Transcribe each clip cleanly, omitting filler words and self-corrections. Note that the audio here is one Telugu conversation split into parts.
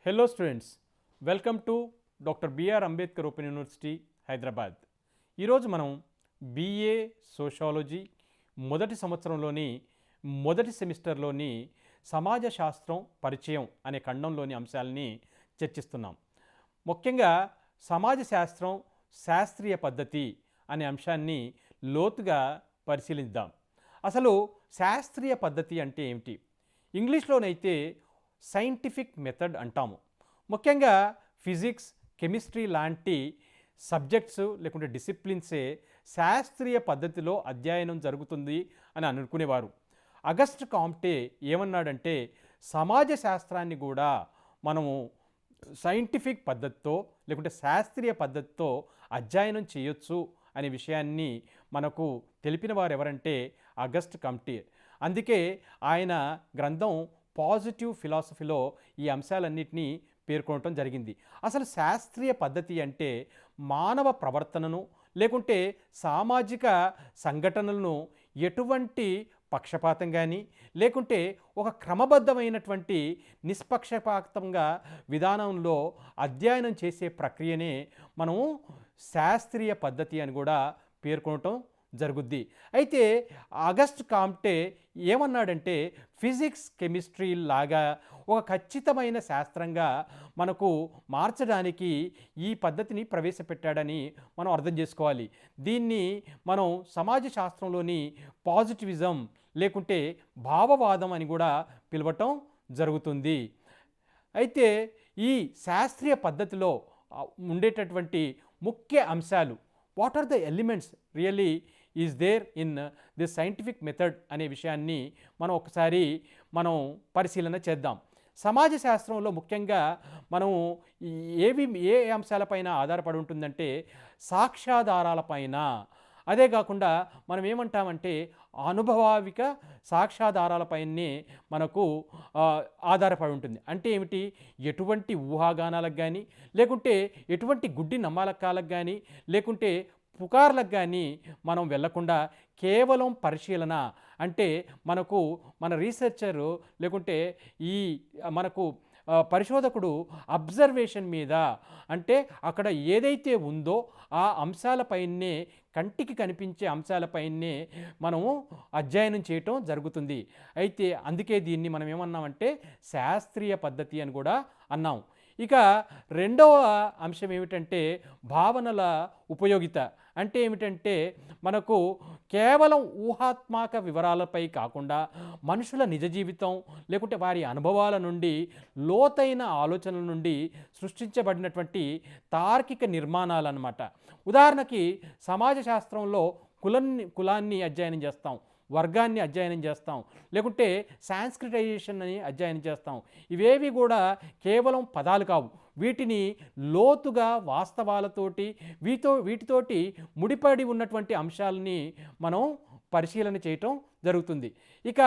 Hello students, welcome to doctor B R Ambedkar open university Hyderabad. ఈరోజు మనం బిఏ సోషాలజీ మొదటి సంవత్సరంలోని మొదటి సెమిస్టర్లోని సమాజ శాస్త్రం పరిచయం అనే ఖండంలోని అంశాలని చర్చిస్తున్నాం. ముఖ్యంగా సమాజ శాస్త్రం శాస్త్రీయ పద్ధతి అనే అంశాన్ని లోతుగా పరిశీలిద్దాం. అసలు శాస్త్రీయ పద్ధతి అంటే ఏమిటి? ఇంగ్లీష్లోనైతే సైంటిఫిక్ మెథడ్ అంటాము. ముఖ్యంగా ఫిజిక్స్, కెమిస్ట్రీ లాంటి సబ్జెక్ట్స్ లేకుంటే డిసిప్లిన్సే శాస్త్రీయ పద్ధతిలో అధ్యయనం జరుగుతుంది అని అనుకునేవారు. అగస్ట్ కాంటే ఏమన్నాడంటే సమాజ శాస్త్రాన్ని కూడా మనము సైంటిఫిక్ పద్ధతితో లేకుంటే శాస్త్రీయ పద్ధతితో అధ్యయనం చేయొచ్చు అనే విషయాన్ని మనకు తెలిపిన వారు ఎవరంటే అగస్ట్ కాంటే. అందుకే ఆయన గ్రంథం పాజిటివ్ ఫిలాసఫీలో ఈ అంశాలన్నింటినీ పేర్కొనటం జరిగింది. అసలు శాస్త్రీయ పద్ధతి అంటే మానవ ప్రవర్తనను లేకుంటే సామాజిక సంఘటనలను ఎటువంటి పక్షపాతం కానీ లేకుంటే ఒక క్రమబద్ధమైనటువంటి నిష్పక్షపాతంగా విధానంలో అధ్యయనం చేసే ప్రక్రియనే మనము శాస్త్రీయ పద్ధతి అని కూడా పేర్కొనటం జరుగుద్ది. అయితే ఆగస్ట్ కాంటే ఏమన్నాడంటే ఫిజిక్స్, కెమిస్ట్రీ లాగా ఒక ఖచ్చితమైన శాస్త్రంగా మనకు మార్చడానికి ఈ పద్ధతిని ప్రవేశపెట్టాడని మనం అర్థం చేసుకోవాలి. దీన్ని మనం సమాజ శాస్త్రంలోని పాజిటివిజం లేకుంటే భావవాదం అని కూడా పిలవటం జరుగుతుంది. అయితే ఈ శాస్త్రీయ పద్ధతిలో ఉండేటటువంటి ముఖ్య అంశాలు, what are the elements really is there in this scientific method అనే విషయాన్ని మనం ఒకసారి పరిశీలన చేద్దాం. సమాజ శాస్త్రంలో ముఖ్యంగా మనం ఏ అంశాలపైన ఆధారపడి ఉంటుందంటే సాక్ష్యాధారాలపైన. అదే కాకుండా మనం ఏమంటామంటే అనుభవావిక సాక్ష్యాధారాలపైనే మనకు ఆధారపడి ఉంటుంది. అంటే ఏమిటి? ఎటువంటి ఊహాగానాలకు కానీ లేకుంటే ఎటువంటి గుడ్డి నమ్మకాలకు కానీ లేకుంటే పుకార్లకు కానీ మనం వెళ్లకుండా కేవలం పరిశీలన అంటే మన రీసెర్చరు లేకుంటే మనకు పరిశోధకుడు అబ్జర్వేషన్ మీద అంటే అక్కడ ఏదైతే ఉందో ఆ అంశాలపైనే, కంటికి కనిపించే అంశాలపైనే మనము అధ్యయనం చేయటం జరుగుతుంది. అయితే అందుకే దీన్ని మనం ఏమన్నామంటే శాస్త్రీయ పద్ధతి అని కూడా అన్నాం. ఇక రెండవ అంశం ఏమిటంటే భావనల ఉపయోగిత. అంటే ఏమిటంటే మనకు కేవలం ఊహాత్మక వివరాలపై కాకుండా మనుషుల నిజ జీవితం లేకుంటే వారి అనుభవాల నుండి లోతైన ఆలోచనల నుండి సృష్టించబడినటువంటి తార్కిక నిర్మాణాలు అన్నమాట. ఉదాహరణకి సమాజ శాస్త్రంలో కులాన్ని అధ్యయనం చేస్తాం, వర్గాన్ని అధ్యయనం చేస్తాం, లేకుంటే సాంస్క్రిటైజేషన్ అని అధ్యయనం చేస్తాం. ఇవేవి కూడా కేవలం పదాలు కావు. వీటిని లోతుగా వాస్తవాలతోటి వీటితోటి ముడిపడి ఉన్నటువంటి అంశాలని మనం పరిశీలన చేయటం జరుగుతుంది. ఇక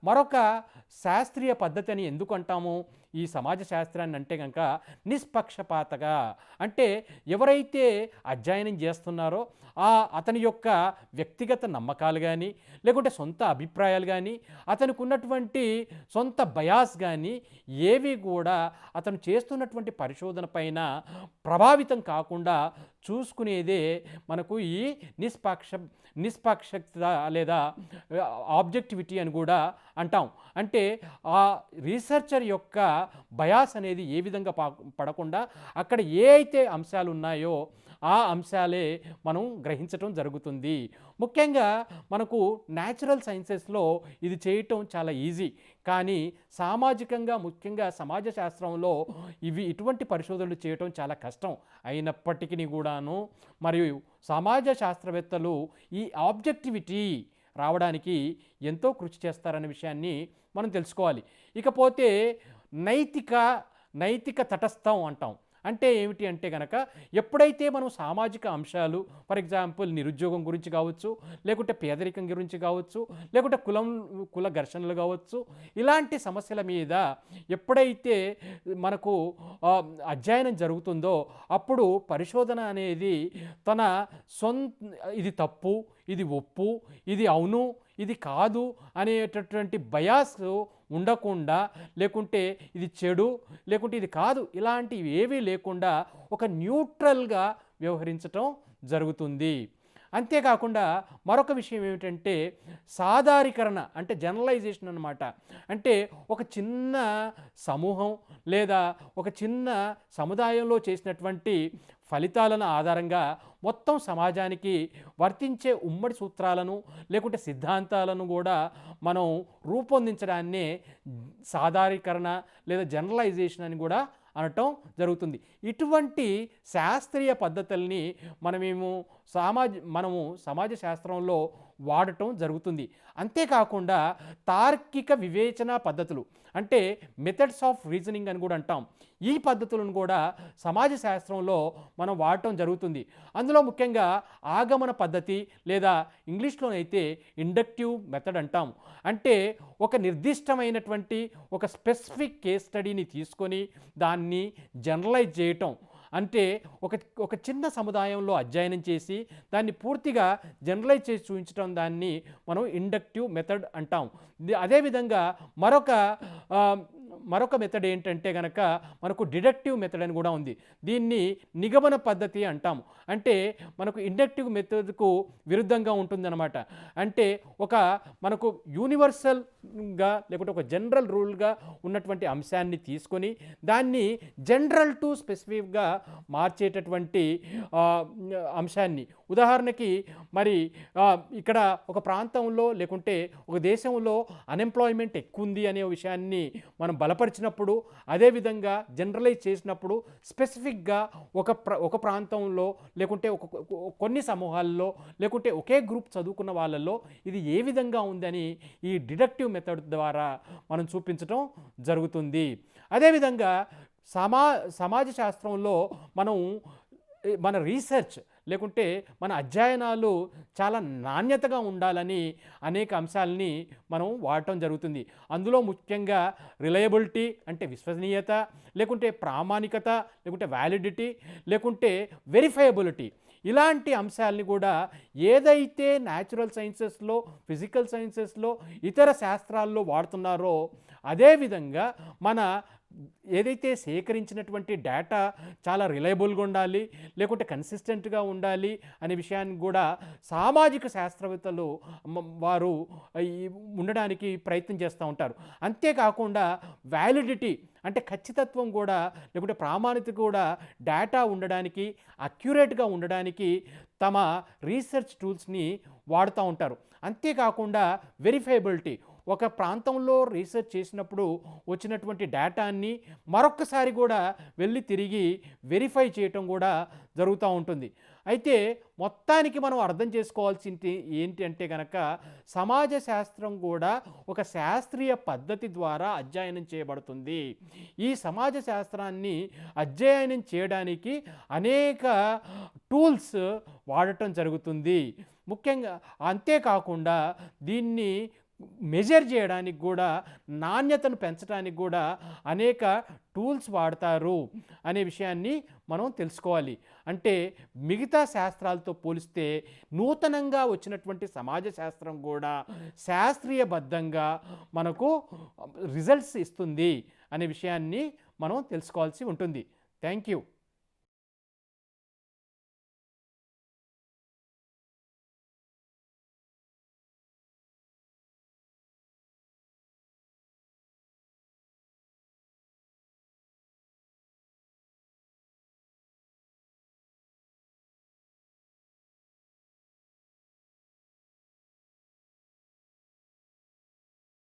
మరొక శాస్త్రీయ పద్ధతి అని ఎందుకు అంటాము ఈ సమాజ శాస్త్రాన్ని అంటే కనుక నిష్పక్షపాతగా. అంటే ఎవరైతే అధ్యయనం చేస్తున్నారో అతని యొక్క వ్యక్తిగత నమ్మకాలు కానీ లేకుంటే సొంత అభిప్రాయాలు కానీ అతనికి ఉన్నటువంటి సొంత బయాస్ కానీ ఏవి కూడా అతను చేస్తున్నటువంటి పరిశోధన పైన ప్రభావితం కాకుండా చూసుకునేదే మనకు ఈ నిష్పక్షత లేదా ఆబ్జెక్టివిటీ అని కూడా అంటాం. అంటే ఆ రీసెర్చర్ యొక్క బయాస్ అనేది ఏ విధంగా పడకుండా అక్కడ ఏ అయితే అంశాలు ఉన్నాయో ఆ అంశాలే మనం గ్రహించటం జరుగుతుంది. ముఖ్యంగా మనకు న్యాచురల్ సైన్సెస్లో ఇది చేయటం చాలా ఈజీ, కానీ సామాజికంగా ముఖ్యంగా సమాజ శాస్త్రంలో ఇటువంటి పరిశోధనలు చేయటం చాలా కష్టం. అయినప్పటికీ కూడాను మరియు సమాజ శాస్త్రవేత్తలు ఈ ఆబ్జెక్టివిటీ రావడానికి ఎంతో కృషి చేస్తారనే విషయాన్ని మనం తెలుసుకోవాలి. ఇకపోతే నైతిక తటస్థం అంటాం. అంటే ఏమిటి అంటే కనుక ఎప్పుడైతే మనం సామాజిక అంశాలు, ఫర్ ఎగ్జాంపుల్ నిరుద్యోగం గురించి కావచ్చు, లేకుంటే పేదరికం గురించి కావచ్చు, లేకుంటే కుల ఘర్షణలు కావచ్చు, ఇలాంటి సమస్యల మీద ఎప్పుడైతే మనకు అధ్యయనం జరుగుతుందో అప్పుడు పరిశోధన అనేది తన ఇది తప్పు, ఇది ఒప్పు, ఇది అవును, ఇది కాదు అనేటటువంటి బయాస్ ఉండకుండా, లేకుంటే ఇది చెడు, లేకుంటే ఇది కాదు, ఇలాంటివి ఏవీ లేకుండా ఒక న్యూట్రల్గా వ్యవహరించటం జరుగుతుంది. అంతేకాకుండా మరొక విషయం ఏమిటంటే సాధారీకరణ, అంటే జనరలైజేషన్ అన్నమాట. అంటే ఒక చిన్న సమూహం లేదా ఒక చిన్న సముదాయంలో చేసినటువంటి ఫలితాలను ఆధారంగా మొత్తం సమాజానికి వర్తించే ఉమ్మడి సూత్రాలను లేకుంటే సిద్ధాంతాలను కూడా మనం రూపొందించడాన్నే సాధారీకరణ లేదా జనరలైజేషన్ అని కూడా అనటం జరుగుతుంది. ఇటువంటి శాస్త్రీయ పద్ధతుల్ని మనము సమాజ శాస్త్రంలో వాడటం జరుగుతుంది. అంతేకాకుండా తార్కిక వివేచన పద్ధతులు, అంటే మెథడ్స్ ఆఫ్ రీజనింగ్ అని కూడా అంటాం. ఈ పద్ధతులను కూడా సమాజ శాస్త్రంలో మనం వాడటం జరుగుతుంది. అందులో ముఖ్యంగా ఆగమన పద్ధతి లేదా ఇంగ్లీష్లోనైతే ఇండక్టివ్ మెథడ్ అంటాం. అంటే ఒక నిర్దిష్టమైనటువంటి ఒక స్పెసిఫిక్ కేస్ స్టడీని తీసుకొని దాన్ని జనరలైజ్ చేయటం. అంటే ఒక చిన్న సముదాయంలో అధ్యయనం చేసి దాన్ని పూర్తిగా జనరలైజ్ చేసి చూపించడం, దాన్ని మనం ఇండక్టివ్ మెథడ్ అంటాం. అదేవిధంగా మరొక మెథడ్ ఏంటంటే కనుక మనకు డిడక్టివ్ మెథడ్ అని కూడా ఉంది. దీన్ని నిగమన పద్ధతి అంటాము. అంటే మనకు ఇండక్టివ్ మెథడ్కు విరుద్ధంగా ఉంటుందన్నమాట. అంటే మనకు యూనివర్సల్గా లేకుంటే ఒక జనరల్ రూల్గా ఉన్నటువంటి అంశాన్ని తీసుకొని దాన్ని జనరల్ టు స్పెసిఫిక్గా మార్చేటటువంటి అంశాన్ని, ఉదాహరణకి మరి ఇక్కడ ఒక ప్రాంతంలో లేకుంటే ఒక దేశంలో అన్ఎంప్లాయ్మెంట్ ఎక్కువ ఉంది అనే విషయాన్ని మనం బలపరిచినప్పుడు, అదేవిధంగా జనరలైజ్ చేసినప్పుడు స్పెసిఫిక్గా ఒక ప్రాంతంలో లేకుంటే కొన్ని సమూహాల్లో లేకుంటే ఒకే గ్రూప్ చదువుకున్న వాళ్ళల్లో ఇది ఏ విధంగా ఉందని ఈ డిడక్టివ్ మెథడ్ ద్వారా మనం చూపించడం జరుగుతుంది. అదేవిధంగా సమాజ శాస్త్రంలో మన రీసెర్చ్ లేకుంటే మన అధ్యయనాలు చాలా నాణ్యతగా ఉండాలని అనేక అంశాలని మనం వాడటం జరుగుతుంది. అందులో ముఖ్యంగా రిలయబిలిటీ అంటే విశ్వసనీయత, లేకుంటే ప్రామాణికత, లేకుంటే వ్యాలిడిటీ, లేకుంటే వెరిఫైయబిలిటీ, ఇలాంటి అంశాలని కూడా ఏదైతే న్యాచురల్ సైన్సెస్లో, ఫిజికల్ సైన్సెస్లో, ఇతర శాస్త్రాల్లో వాడుతున్నారో అదేవిధంగా మన ఏదైతే సేకరించినటువంటి డేటా చాలా రిలయబుల్గా ఉండాలి, లేకుంటే కన్సిస్టెంట్గా ఉండాలి అనే విషయాన్ని కూడా సామాజిక శాస్త్రవేత్తలు వారు ఉండడానికి ప్రయత్నం చేస్తూ ఉంటారు. అంతేకాకుండా వ్యాలిడిటీ అంటే ఖచ్చితత్వం కూడా లేకుంటే ప్రామాణికత కూడా డేటా ఉండడానికి, అక్యురేట్గా ఉండడానికి తమ రీసెర్చ్ టూల్స్ని వాడుతూ ఉంటారు. అంతేకాకుండా వెరిఫైయబిలిటీ, ఒక ప్రాంతంలో రీసెర్చ్ చేసినప్పుడు వచ్చినటువంటి డేటాన్ని మరొక్కసారి కూడా వెళ్ళి తిరిగి వెరిఫై చేయటం కూడా జరుగుతూ ఉంటుంది. అయితే మొత్తానికి మనం అర్థం చేసుకోవాల్సింది ఏంటి అంటే కనుక సమాజ శాస్త్రం కూడా ఒక శాస్త్రీయ పద్ధతి ద్వారా అధ్యయనం చేయబడుతుంది. ఈ సమాజ శాస్త్రాన్ని అధ్యయనం చేయడానికి అనేక టూల్స్ వాడటం జరుగుతుంది. ముఖ్యంగా అంతేకాకుండా దీన్ని మెజర్ చేయడానికి కూడా, నాణ్యతను పెంచడానికి కూడా అనేక టూల్స్ వాడతారు అనే విషయాన్ని మనం తెలుసుకోవాలి. అంటే మిగతా శాస్త్రాలతో పోలిస్తే నూతనంగా వచ్చినటువంటి సమాజ శాస్త్రం కూడా శాస్త్రీయబద్ధంగా మనకు రిజల్ట్స్ ఇస్తుంది అనే విషయాన్ని మనం తెలుసుకోవాల్సి ఉంటుంది. Thank you.